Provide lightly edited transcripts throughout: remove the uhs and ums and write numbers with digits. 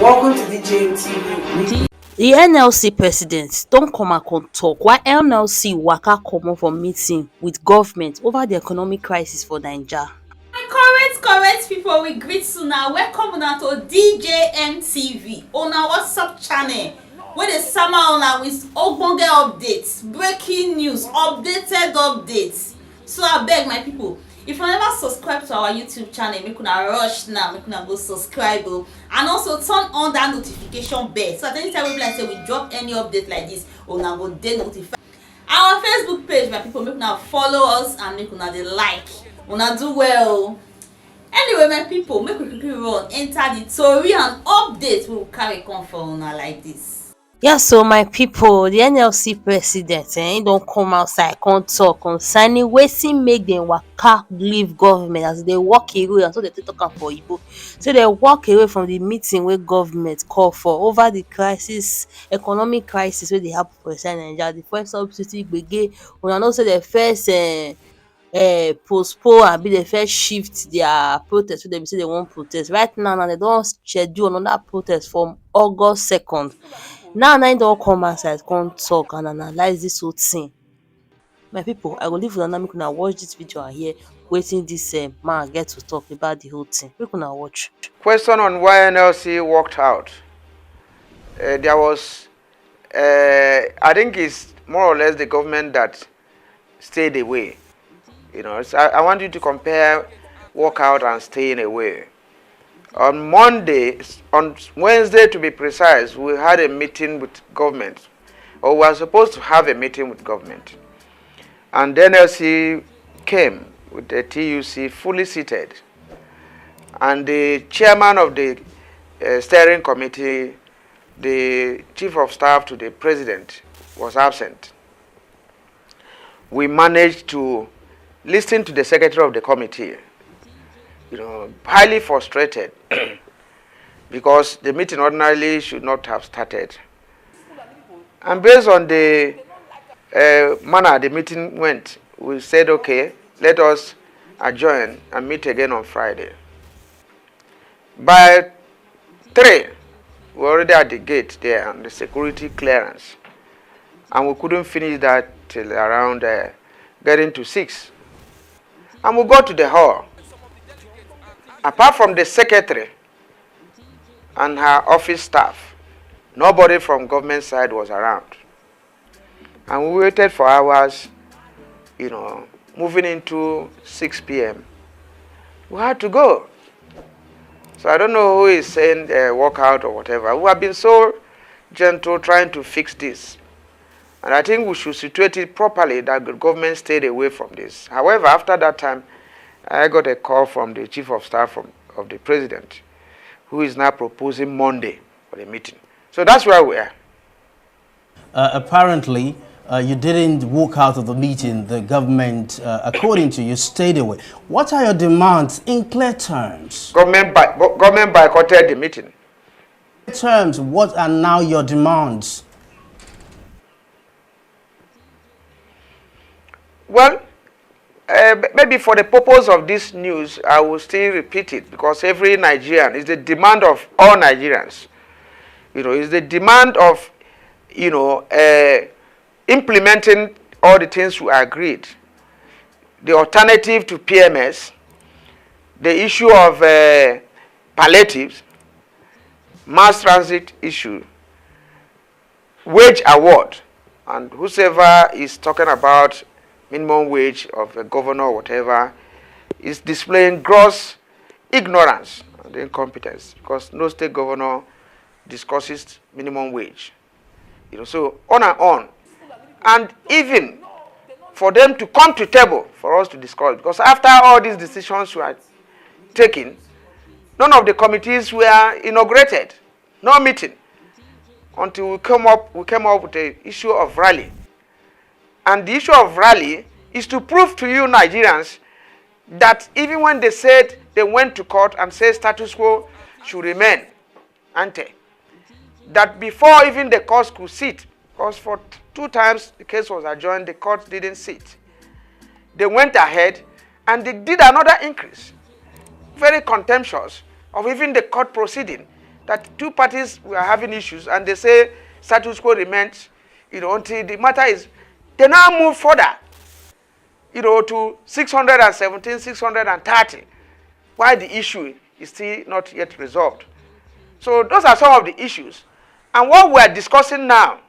Welcome to the JMTV. The NLC president don come out come tok while NLC waka comot for meeting with government over the economic crisis for Naija. My correct pipo, we greet una. Welcome una to DJMTV, una WhatsApp channel wey dey sama una with ogbonge updates, breaking news, updated updates. So abeg my pipo, if you never subscribe to our YouTube channel, make una rush now, make una go subscribe o, and also turn on that notification bell so that anytime wey be like say we drop any update like this, una go dey notified. Our Facebook page, my pipo, make una follow us and make una dey like. Una do well. Anyway, my people, make we quickly run enter the tori and update we will carry come for una like this. Yes, so my people, the NLC president he don come outside come talk concerning wetin make dem waka leave government as dey walk away, and so dey take talk am for Igbo. Say dey walk away from the meeting wey government call for over the crisis, economic crisis wey dey happen for inside Naija. The fuel subsidy gbege, una know say dey first postpone abi dey first shift their protest wey dem be say dey wan protest. Right now dey don schedule another protest for August 2nd. Now im don come outside come talk and analyse dis whole thing. My people, I go leave una now make una watch dis video and hear wetin dis man get to talk about the whole thing. Make una watch. Question on why NLC walked out. There was, I think it's more or less the government that stayed away. You know, so I want you to compare walkout and staying away. On Monday, on Wednesday to be precise, we had a meeting with government, or we were supposed to have a meeting with government. And the NLC came with the TUC fully seated. And the chairman of the steering committee, the chief of staff to the president, was absent. We managed to listen to the secretary of the committee, you know, highly frustrated because the meeting ordinarily should not have started. And based on the manner the meeting went, we said, okay, let us adjourn and meet again on Friday. By 3, we were already at the gate there and the security clearance. And we couldn't finish that till around getting to 6. And we got to the hall. Apart from the secretary and her office staff, nobody from government side was around. And we waited for hours, you know, moving into 6 p.m. We had to go. So I don't know who is saying walk out or whatever. We have been so gentle trying to fix this. And I think we should situate it properly that the government stayed away from this. However, after that time, I got a call from the chief of staff of the president, who is now proposing Monday for the meeting. So that's where we are. Apparently, you didn't walk out of the meeting. The government, according to you, stayed away. What are your demands in clear terms? Government boycotted the meeting. In terms, what are now your demands? Well, maybe for the purpose of this news, I will still repeat it because every Nigerian is the demand of all Nigerians. You know, it's the demand of, you know, implementing all the things we agreed. The alternative to PMS, the issue of palliatives, mass transit issue, wage award, and whosoever is talking about minimum wage of a governor or whatever is displaying gross ignorance and incompetence because no state governor discusses minimum wage. You know, so on and on. And even for them to come to table for us to discuss, because after all these decisions were taken, none of the committees were inaugurated. No meeting until we came up with the issue of rally. And the issue of rally is to prove to you Nigerians that even when they said they went to court and said status quo should remain ante, that before even the court could sit, because for 2 times the case was adjourned, the court didn't sit. They went ahead and they did another increase, very contemptuous of even the court proceeding, that two parties were having issues, and they say status quo remains, until the matter is, they now move further, to 617, 630, why the issue is still not yet resolved. So those are some of the issues. And what we are discussing now,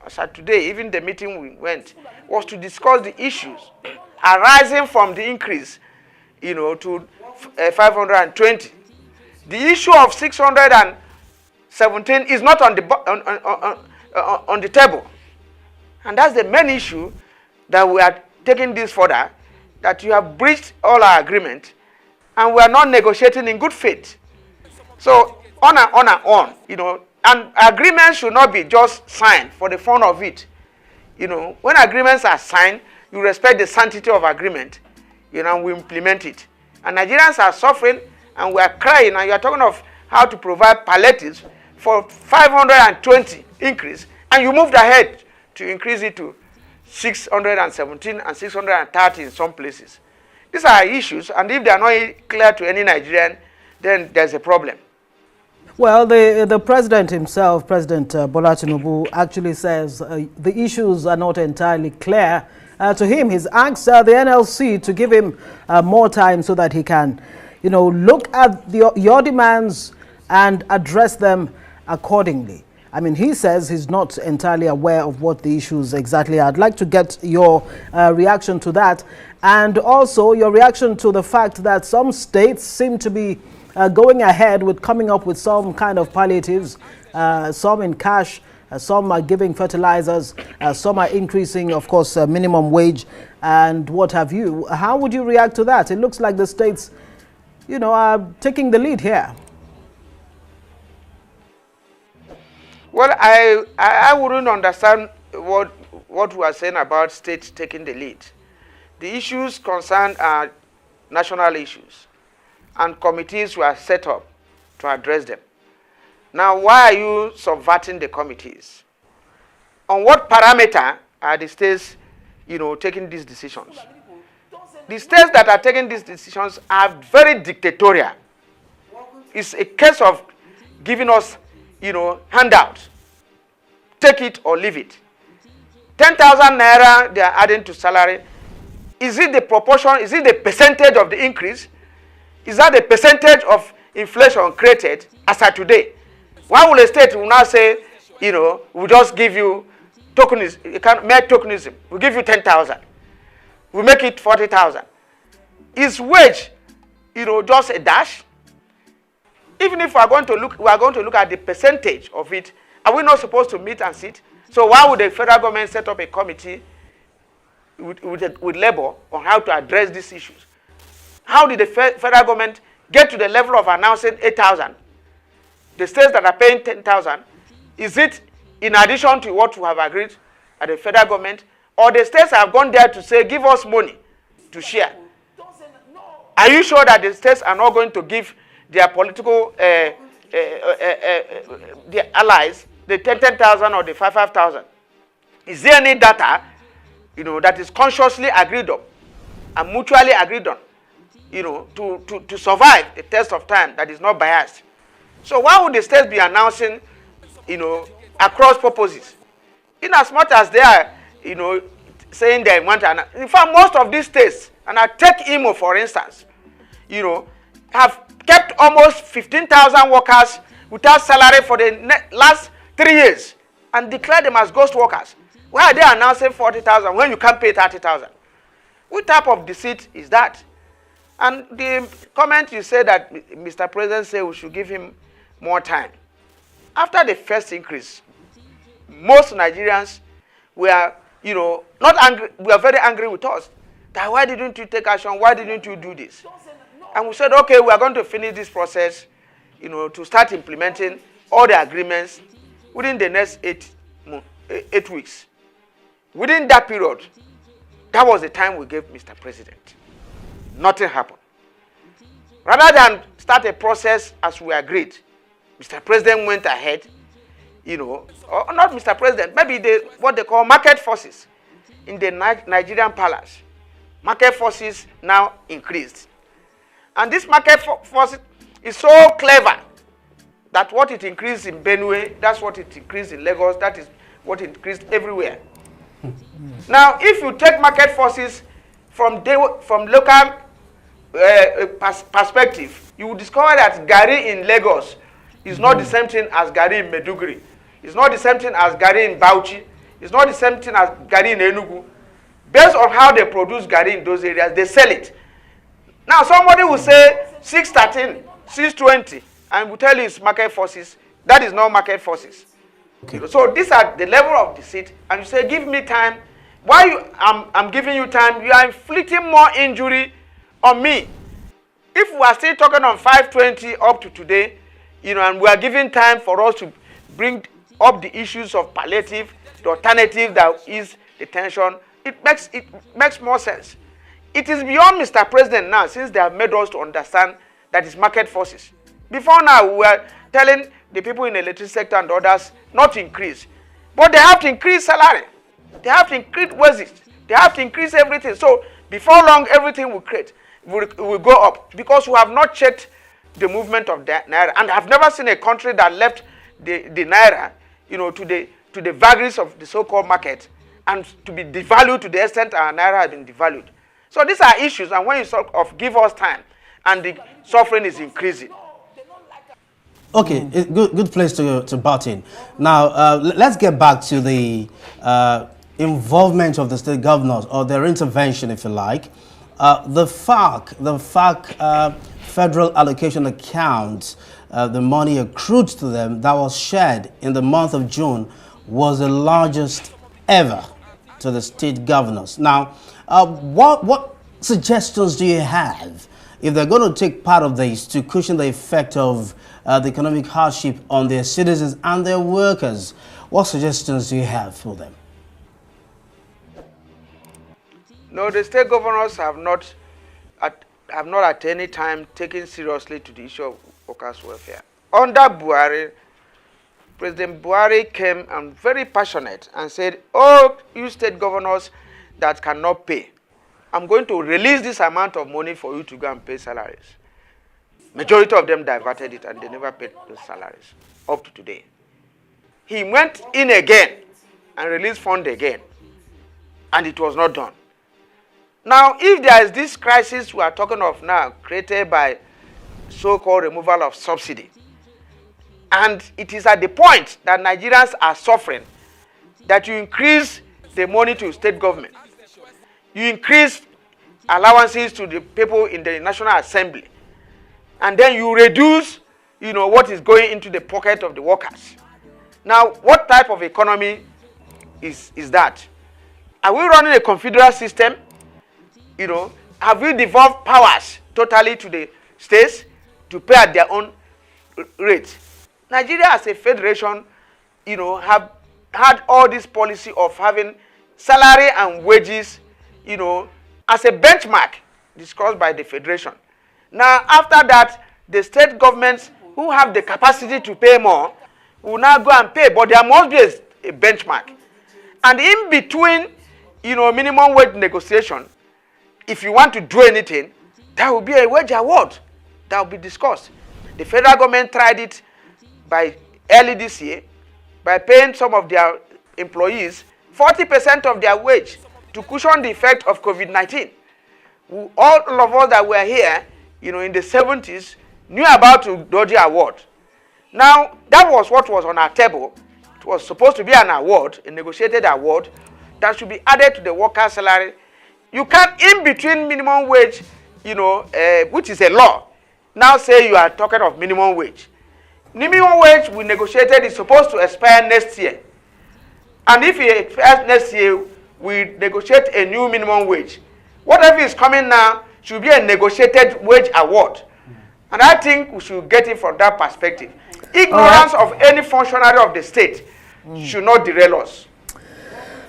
as of today, even the meeting we went, was to discuss the issues arising from the increase, to 520. The issue of 617 is not on the table. And that's the main issue that we are taking this further, that you have breached all our agreement, and we are not negotiating in good faith. So on and on and on, and agreements should not be just signed for the fun of it. When agreements are signed, you respect the sanctity of agreement, and we implement it. And Nigerians are suffering, and we are crying, and you are talking of how to provide palliatives for 520 increase, and you moved ahead to increase it to 617 and 630 in some places. These are issues, and if they are not clear to any Nigerian, then there's a problem. Well, the president himself, President Bola Tinubu, actually says the issues are not entirely clear to him. He's asked the NLC to give him more time so that he can, look at your demands and address them accordingly. I mean, he says he's not entirely aware of what the issues exactly are. I'd like to get your reaction to that, and also your reaction to the fact that some states seem to be going ahead with coming up with some kind of palliatives, some in cash, some are giving fertilizers, some are increasing, of course, minimum wage and what have you. How would you react to that? It looks like the states, are taking the lead here. Well, I wouldn't understand what we are saying about states taking the lead. The issues concerned are national issues, and committees were set up to address them. Now, why are you subverting the committees? On what parameter are the states, taking these decisions? The states that are taking these decisions are very dictatorial. It's a case of giving us, handouts. Take it or leave it. 10,000 naira they are adding to salary. Is it the proportion? Is it the percentage of the increase? Is that the percentage of inflation created as of today? Why will a state will now say, we'll just give you tokenism, mere tokenism. We'll give you 10,000. We'll make it 40,000. Is wage, just a dash? Even if we are going to look at the percentage of it, are we not supposed to meet and sit? So why would the federal government set up a committee with labor on how to address these issues? How did the federal government get to the level of announcing 8,000? The states that are paying 10,000, is it in addition to what we have agreed at the federal government? Or the states have gone there to say, give us money to share? Are you sure that the states are not going to give their political their allies the 10,000 or the 5,000? Is there any data, that is consciously agreed on and mutually agreed on, to survive a test of time that is not biased? So why would the states be announcing, across purposes? In as much as they are, saying they want to, in fact, most of these states, and I take Imo for instance, have kept almost 15,000 workers without salary for the last 3 years and declared them as ghost workers. Why are they announcing 40,000 when you can't pay 30,000? What type of deceit is that? And the comment you said that Mr. President said we should give him more time. After the first increase, most Nigerians were, not angry. We are very angry with us. That why didn't you take action? Why didn't you do this? And we said, okay, we are going to finish this process, to start implementing all the agreements within the next 8 weeks. Within that period, that was the time we gave Mr. President. Nothing happened. Rather than start a process as we agreed, Mr. President went ahead, or not Mr. President, maybe what they call market forces in the Nigerian palace. Market forces now increased. And this market force is so clever that what it increased in Benue, that's what it increased in Lagos, that is what it increased everywhere. Now, if you take market forces from local perspective, you will discover that Gari in Lagos is not the same thing as Gari in Meduguri. It's not the same thing as Gari in Bauchi. It's not the same thing as Gari in Enugu. Based on how they produce Gari in those areas, they sell it. Now, somebody will say 613, 620, and will tell you it's market forces. That is not market forces. Okay. So these are the level of deceit, and you say, give me time. Why I'm giving you time? You are inflicting more injury on me. If we are still talking on 520 up to today, and we are giving time for us to bring up the issues of palliative, the alternative that is detention, it makes more sense. It is beyond Mr. President now, since they have made us to understand that it's market forces. Before now, we were telling the people in the electricity sector and others not to increase. But they have to increase salary. They have to increase wages. They have to increase everything. So before long, everything will go up, because we have not checked the movement of the Naira. And I've never seen a country that left the Naira, to the vagaries of the so-called market and to be devalued to the extent our Naira has been devalued. So these are issues, and when you sort of give us time, and the suffering is increasing. Okay, good place to butt in. Now, let's get back to the involvement of the state governors, or their intervention, if you like. The FARC federal allocation account, the money accrued to them that was shared in the month of June, was the largest ever to the state governors. Now, what suggestions do you have if they're going to take part of this to cushion the effect of the economic hardship on their citizens and their workers? What suggestions do you have for them? No, the state governors have not at any time taken seriously to the issue of workers' welfare. Under Buhari, President Buhari came and very passionate and said, oh, you state governors that cannot pay, I'm going to release this amount of money for you to go and pay salaries. Majority of them diverted it, and they never paid those salaries up to today. He went in again and released fund again, and it was not done. Now, if there is this crisis we are talking of now, created by so-called removal of subsidy, and it is at the point that Nigerians are suffering, that you increase the money to state government, you increase allowances to the people in the National Assembly, and then you reduce, what is going into the pocket of the workers. Now, what type of economy is that? Are we running a confederal system? Have we devolved powers totally to the states to pay at their own rate? Nigeria as a federation, have had all this policy of having salary and wages, as a benchmark discussed by the federation. Now, after that, the state governments who have the capacity to pay more will now go and pay, but there must be a benchmark. And in between, minimum wage negotiation, if you want to do anything, there will be a wage award that will be discussed. The federal government tried it by early this year by paying some of their employees 40% of their wage to cushion the effect of COVID-19. All of us that were here, in the 70s, knew about the Dodgy Award. Now, that was what was on our table. It was supposed to be an award, a negotiated award, that should be added to the worker's salary. You can't, in between minimum wage, which is a law, now say you are talking of minimum wage. Minimum wage we negotiated is supposed to expire next year. And if it expires next year, we negotiate a new minimum wage. Whatever is coming now should be a negotiated wage award. And I think we should get it from that perspective. Ignorance of any functionary of the state should not derail us.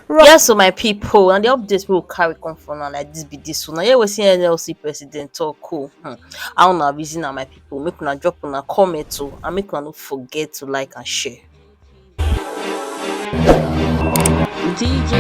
Yes, so my people, and the updates will carry come from now like this be this one. Here we see NLC president talk cool. I don't know busy now, my people. Make una drop on a comment too, and make una not forget to like and share. DJ